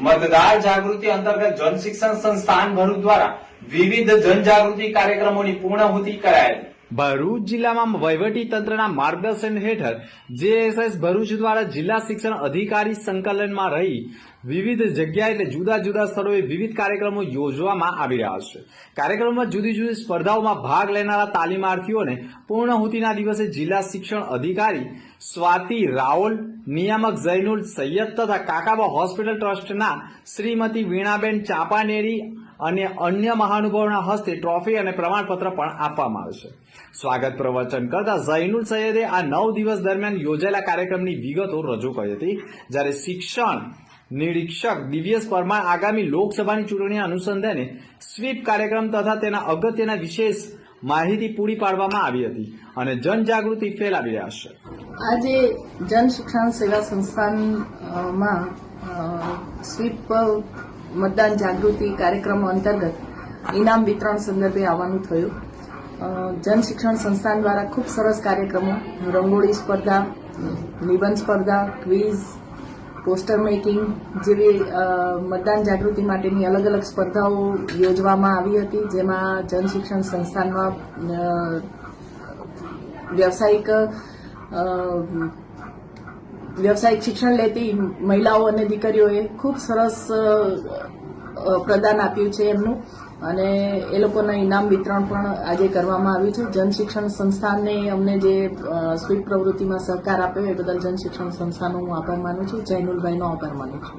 મતદાર જાગૃતિ અંતર્ગત જન શિક્ષણ સંસ્થાન ભરૂચ દ્વારા વિવિધ જનજાગૃતિ કાર્યક્રમોની પૂર્ણાહુતિ કરાયેલ। ભરૂચ જિલ્લામાં વહીવટી તંત્રના માર્ગદર્શન હેઠળ જેએસએસ ભરૂચ દ્વારા જિલ્લા શિક્ષણ અધિકારી સંકલનમાં રહી વિવિધ જગ્યાએ એટલે જુદા જુદા સ્થળોએ વિવિધ કાર્યક્રમો યોજવામાં આવી રહ્યા છે। કાર્યક્રમમાં જુદી જુદી સ્પર્ધાઓમાં ભાગ લેનારા તાલીમાર્થીઓને પૂર્ણાહુતિના દિવસે જિલ્લા શિક્ષણ અધિકારી સ્વાતિ રાઓલ, નિયામક ઝૈનુલ સૈયદ તથા કાકાબા હોસ્પિટલ ટ્રસ્ટના શ્રીમતી વીણાબેન ચાપાનેરી અને અન્ય મહાનુભાવોના હસ્તે ટ્રોફી અને પ્રમાણપત્ર પણ આપવામાં આવશે। સ્વાગત પ્રવચન કરતા ઝૈનુલ સૈયદે આ 9 દિવસ દરમિયાન યોજાયેલા કાર્યક્રમની વિગતો રજૂ કરી હતી, જ્યારે શિક્ષણ નિરીક્ષક દિવ્યેશ પરમાર આગામી લોકસભાની ચૂંટણી અનુસંધાને સ્વીપ કાર્યક્રમ તથા તેના અગત્યના વિશેષ માહિતી પૂરી પાડવામાં આવી હતી અને જનજાગૃતિ ફેલાવી રહ્યા છે। આજે જન શિક્ષણ સેવા સંસ્થાનમાં સ્વીપ મતદાન જાગૃતિ કાર્યક્રમ અંતર્ગત ઇનામ વિતરણ સંદર્ભે આવવાનું થયું। જન શિક્ષણ સંસ્થાન દ્વારા ખૂબ સરસ કાર્યક્રમો, રંગોળી સ્પર્ધા, નિબંધ સ્પર્ધા, ક્વિઝ, પોસ્ટર મેકિંગ જેવી મતદાન જાગૃતિ માટેની અલગ અલગ સ્પર્ધાઓ યોજવામાં આવી હતી, જેમાં જન શિક્ષણ સંસ્થાનમાં વ્યવસાયિક શિક્ષણ લેતી મહિલાઓ અને દીકરીઓએ ખૂબ સરસ પ્રદાન આપ્યું છે એમનું, અને એ લોકોના ઇનામ વિતરણ પણ આજે કરવામાં આવ્યું છે। જન શિક્ષણ સંસ્થાને અમને જે સ્વીપ પ્રવૃત્તિમાં સહકાર આપ્યો એ બદલ જન શિક્ષણ સંસ્થાનો હું આભાર માનું છું, જૈનુલભાઈનો આભાર માનું છું।